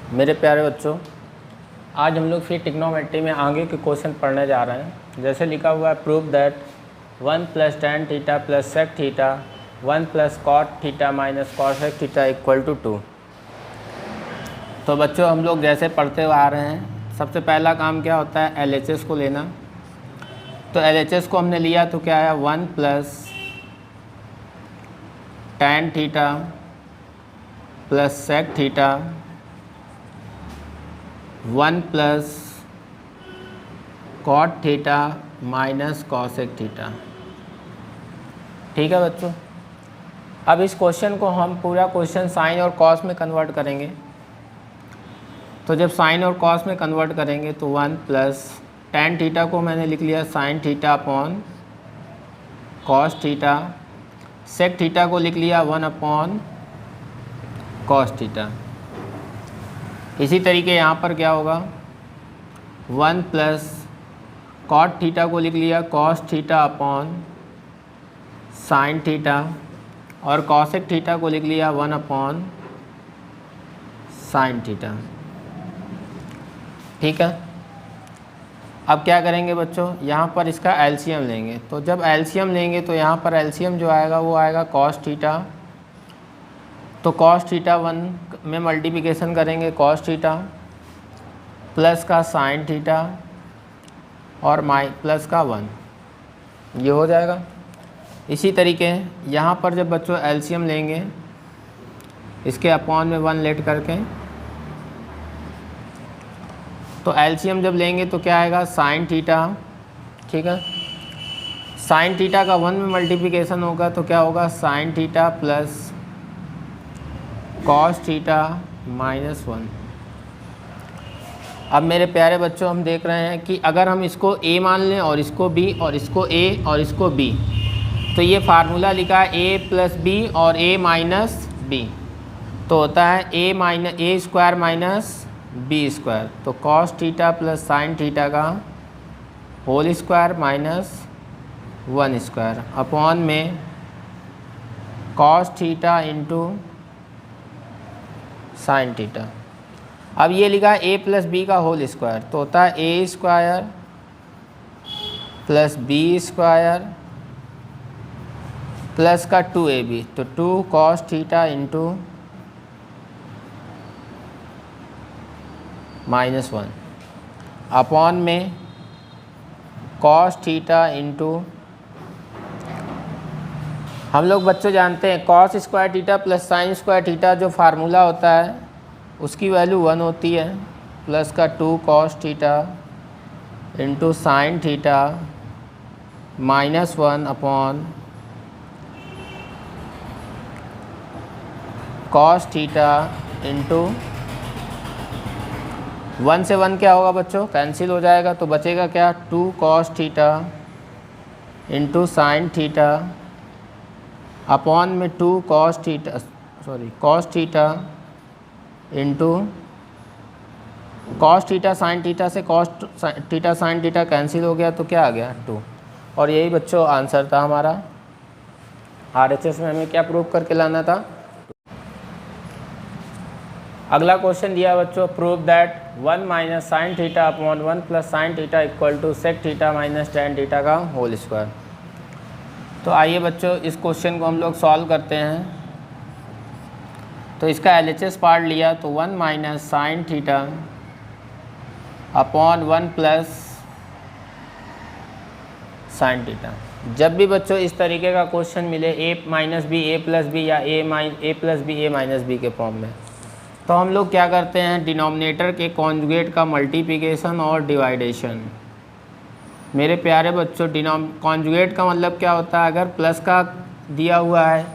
मेरे प्यारे बच्चों, आज हम लोग फिर ट्रिग्नोमेट्री में आगे के क्वेश्चन पढ़ने जा रहे हैं। जैसे लिखा हुआ है prove that 1 + tan theta + sec theta 1 + cot theta - cosec theta = 2। तो बच्चों हम लोग जैसे पढ़ते हुए आ रहे हैं, सबसे पहला काम क्या होता है, LHS को लेना। तो LHS को हमने लिया तो क्या आया, 1 + tan theta + sec theta 1 + cot theta - cosec theta. ठीक है बच्चों, अब इस क्वेश्चन को हम पूरा क्वेश्चन साइन और कॉस में कन्वर्ट करेंगे। तो जब साइन और कॉस में कन्वर्ट करेंगे तो 1 + tan थीटा को मैंने लिख लिया sin theta upon cos theta, sec theta को लिख लिया 1 अपॉन cos थीटा। इसी तरीके यहाँ पर क्या होगा, 1 + cot थीटा को लिख लिया cos theta upon sin theta और cosec थीटा को लिख लिया 1 अपॉन sin थीटा। ठीक है, अब क्या करेंगे बच्चों, यहाँ पर इसका एलसीएम लेंगे। तो जब एलसीएम लेंगे तो यहाँ पर एलसीएम जो आएगा वो आएगा cos थीटा। तो cos थीटा 1 में मल्टीप्लिकेशन करेंगे cos थीटा प्लस का sin थीटा और प्लस का 1, ये हो जाएगा। इसी तरीके यहाँ पर जब बच्चों एलसीएम लेंगे इसके अपॉन में 1 लेट करके, तो एलसीएम जब लेंगे तो क्या आएगा, sin थीटा। ठीक है, sin थीटा का 1 में मल्टीप्लिकेशन होगा तो क्या होगा, sin theta plus cos theta -1। अब मेरे प्यारे बच्चों हम देख रहे हैं कि अगर हम इसको a मान लें और इसको b और इसको a और इसको b, तो ये फार्मूला लिखा है a + b और a - b, तो होता है a² - b²। तो cos theta plus sin theta का होल स्क्वायर -1² अपॉन में cos theta into sin theta. अब ये लिखा है a + b का होल स्क्वायर, तो होता है a² + b² प्लस का 2ab, तो 2 cos थीटा इंटू -1 अपॉन में cos थीटा इंटू, हम लोग बच्चों जानते हैं cos² theta plus sin² theta जो फार्मूला होता है उसकी वैल्यू 1 होती है, प्लस का 2 cos theta into sin theta -1 upon cos theta into 1 से 1 क्या होगा बच्चों, कैंसिल हो जाएगा, तो बचेगा क्या, 2 cos theta into sin theta upon में 2 cos theta into cos theta sin theta से cos theta sin theta cancel हो गया, तो क्या आ गया, 2। और यही बच्चों आंसर था हमारा। RHS में हमें क्या प्रूव करके लाना था। अगला क्वेश्चन दिया बच्चों, prove that 1 - sin theta upon 1 + sin theta = sec theta - tan theta का होल स्क्वायर। तो आइए बच्चों इस क्वेश्चन को हम लोग सॉल्व करते हैं। तो इसका LHS पार्ट लिया तो 1 - sin theta upon 1 + sin theta. जब भी बच्चों इस तरीके का क्वेश्चन मिले a - b a + b या a + b a - b के फॉर्म में, तो हम लोग क्या करते हैं, डिनोमिनेटर के कॉन्जुगेट का मल्टीप्लिकेशन और डिवाइडेशन। मेरे प्यारे बच्चों, कॉन्जुगेट का मतलब क्या होता है, अगर प्लस का दिया हुआ है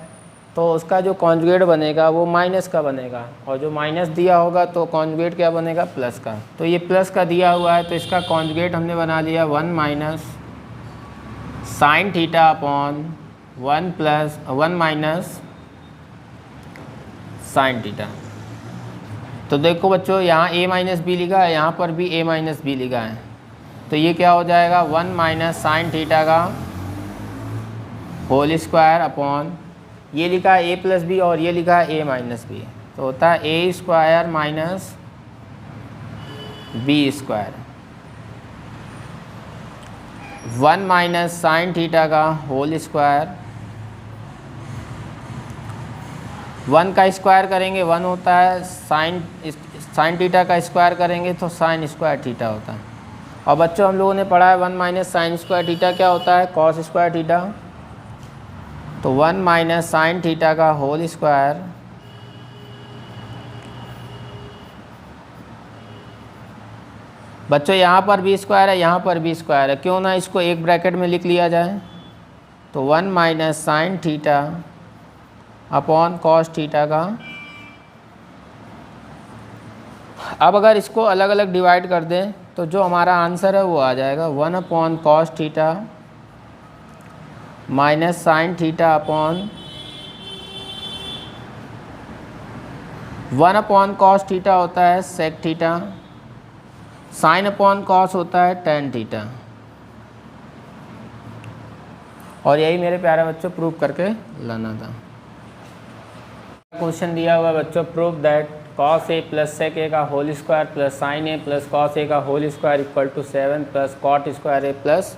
तो उसका जो कॉन्जुगेट बनेगा वो माइनस का बनेगा, और जो माइनस दिया होगा तो कॉन्जुगेट क्या बनेगा, प्लस का। तो ये प्लस का दिया हुआ है तो इसका कॉन्जुगेट हमने बना लिया 1 - sin theta upon 1 - sin theta. तो देखो बच्चों यहाँ a - b लिखा है, यहाँ पर भी a - b लिखा है, तो ये क्या हो जाएगा, 1 - sin थीटा का होल स्क्वायर अपॉन, ये लिखा है a + b और ये लिखा है a - b, तो होता है a² B square, 1 minus sine theta का होल स्क्वायर, 1 का स्क्वायर करेंगे 1 होता है, साइन थीटा का स्क्वायर करेंगे तो साइन स्क्वायर थीटा होता है। और बच्चों हम लोगों ने पढ़ा है 1 माइनस साइन स्क्वायर थीटा क्या होता है, कॉस स्क्वायर थीटा। तो 1 माइनस साइन थीटा का होल स्क्वायर बच्चों यहाँ पर भी स्क्वायर है, यहाँ पर भी स्क्वायर है, क्यों ना इसको एक ब्रैकेट में लिख लिया जाए। तो 1 minus sine theta upon cos theta का, अब अगर इसको अलग अलग डिवाइड कर दें तो जो हमारा आंसर है वो आ जाएगा 1 upon cos theta minus sine theta upon 1 upon cos theta होता है sec theta, sine upon cos होता है टेन थीटा। और यही मेरे प्यारे बच्चों प्रूव करके लाना था। क्वेश्चन दिया हुआ बच्चों, prove that cos A plus sec A का whole square plus sine A plus cos A का whole square equal to 7 plus cot square A plus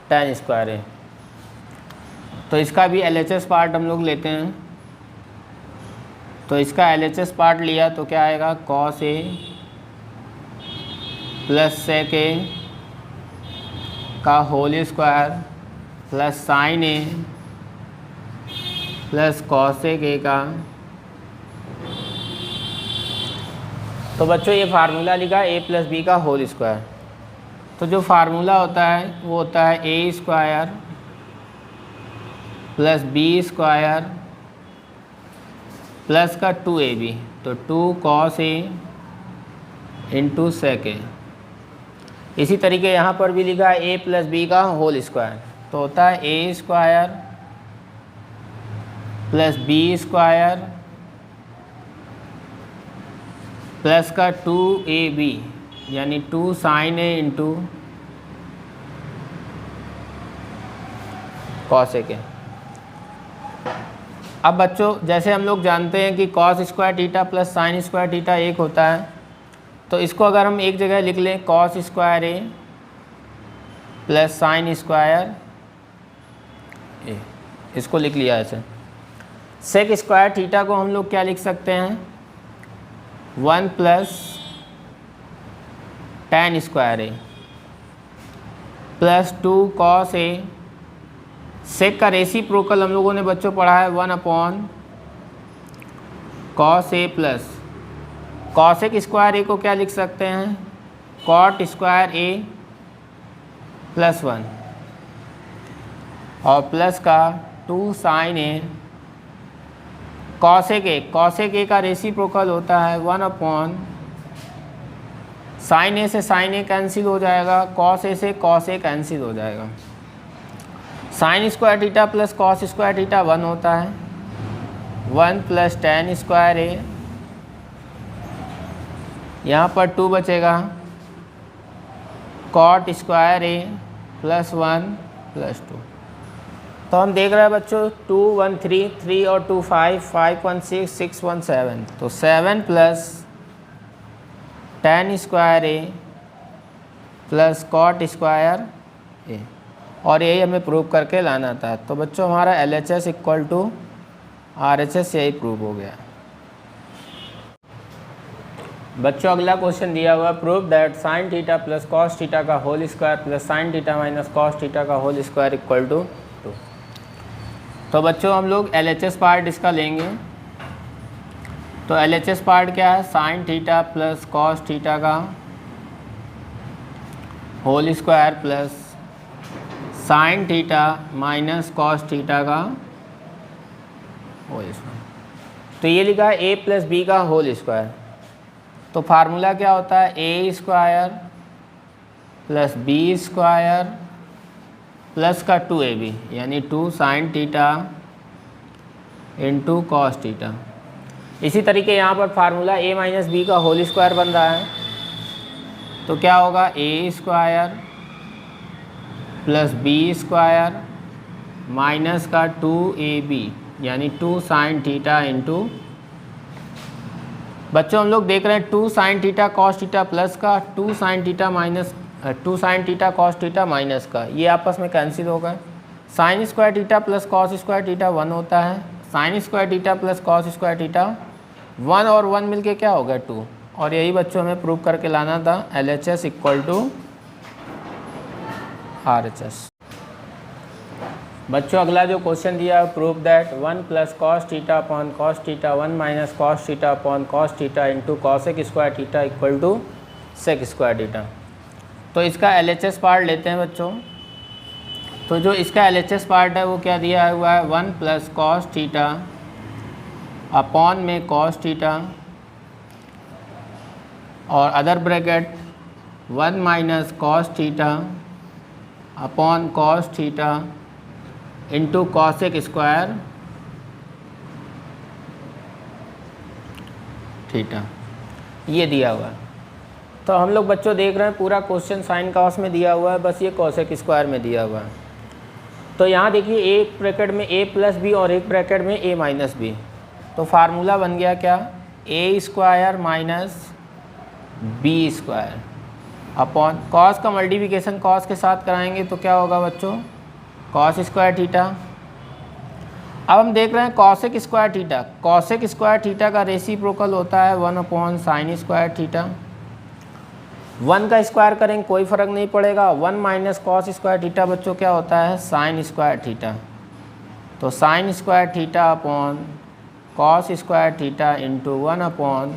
tan square A. तो इसका भी LHS पार्ट हम लोग लेते हैं। तो इसका LHS पार्ट लिया तो क्या आएगा, cos A plus sec A का whole square plus sine A plus cosec A का। तो बच्चों ये फार्मूला लिखा ए प्लस बी का होल स्क्वायर। तो जो फार्मूला होता है वो होता है A square plus B square plus का 2ab, तो 2 कॉस ए इंटू सेक ए। इसी तरीके यहाँ पर भी लिखा है ए प्लस बी का होल स्क्वायर, तो होता है A square plus B square plus का 2ab यानी 2 sine A into cosec A. अब बच्चों जैसे हम लोग जानते हैं कि cos square theta plus sine square theta एक होता है, तो इसको अगर हम एक जगह लिख लें cos square A plus sine square ए, इसको लिख लिया ऐसे। सेक स्क्वायर थीटा को हम लोग क्या लिख सकते हैं, 1 plus tan square A plus 2 cos A. सेक का रेसिप्रोकल हम लोगों ने बच्चों पढ़ा है 1 upon cos A plus cosec square ए को क्या लिख सकते हैं, कॉट स्क्वायर ए प्लस 1 और प्लस का 2 साइन ए कॉसेक ए का रेसिप्रोकल होता है 1 अपॉन साइन ए से साइन ए कैंसिल हो जाएगा, कॉस ए से कॉस ए कैंसिल हो जाएगा। Sign square theta plus cos square theta 1 होता है, 1 प्लस टेन स्क्वायर ए, यहाँ पर 2 बचेगा, cot square A plus 1 plus 2। तो हम देख रहे हैं बच्चों 2 1 3 3 और 2 5 5 1 6 6 1 7, तो 7 plus tan square A plus cot square ए, और यही हमें प्रूव करके लाना था। तो बच्चों हमारा LHS इक्वल टू RHS यही प्रूव हो गया। बच्चों अगला क्वेश्चन दिया हुआ, prove that sine theta plus cos theta का whole square plus sine theta minus cos theta का होल स्क्वायर इक्वल टू 2। तो बच्चों हम लोग LHS पार्ट इसका लेंगे। तो LHS पार्ट क्या है, sine theta plus cos theta का whole square plus sine theta minus cos theta का होल स्क्वायर। तो ये लिखा है ए प्लस बी का होल स्क्वायर। तो फार्मूला क्या होता है, A square plus B square plus का 2ab यानी 2 sine theta into cos theta. इसी तरीके यहाँ पर फार्मूला a माइनस बी का होल स्क्वायर बन रहा है, तो क्या होगा A square plus B square minus का 2ab यानी 2 साइन थीटा इंटू बच्चों हम लोग देख रहे हैं 2 sin theta cos theta plus का 2 sin theta minus 2 sin theta cos theta minus का, ये आपस में कैंसिल हो गए। Sign square theta plus cos square theta 1 होता है, sign square theta plus cos square theta 1 और 1 मिलके क्या हो गया 2। और यही बच्चों हमें प्रूव करके लाना था LHS इक्वल टू RHS। बच्चों अगला जो क्वेश्चन दिया है, prove that 1 plus cos theta upon cos theta 1 minus cos theta upon cos theta into cosec square theta equal to sec square theta. तो इसका LHS पार्ट लेते हैं बच्चों। तो जो इसका LHS पार्ट है वो क्या दिया हुआ है, 1 प्लस कॉस थीटा अपॉन में कॉस थीटा और other bracket 1 minus cos theta upon cos theta into cosec square theta, ये दिया हुआ है। तो हम लोग बच्चों देख रहे हैं पूरा क्वेश्चन साइन कॉस में दिया हुआ है, बस ये कॉसेक स्क्वायर में दिया हुआ है। तो यहाँ देखिए एक ब्रैकेट में a प्लस बी और एक ब्रैकेट में a माइनस बी। तो फार्मूला बन गया क्या, a square minus B square upon cos का मल्टीप्लिकेशन कॉस के साथ कराएंगे तो क्या होगा बच्चों, कॉस स्क्वायर थीटा। अब हम देख रहे हैं cosec square theta, cosec square theta का रेसिप्रोकल होता है 1 अपॉन साइन स्क्वायर थीटा। 1 का स्क्वायर करेंगे कोई फ़र्क नहीं पड़ेगा, 1 माइनस कॉस स्क्वायर थीटा बच्चों क्या होता है, साइन स्क्वायर थीटा। तो sign square theta upon cos square theta into 1 upon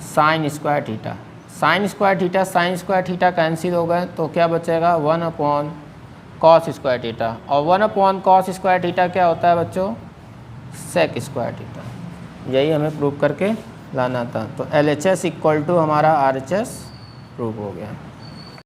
sine square theta. Sign square theta sine square theta cancel हो गए तो क्या बचेगा, 1 अपॉन कॉस स्क्वायर थीटा। और 1 अपॉन कॉस स्क्वायर थीटा क्या होता है बच्चों, सेक स्क्वायर थीटा। यही हमें प्रूव करके लाना था। तो LHS इक्वल टू हमारा RHS प्रूव हो गया।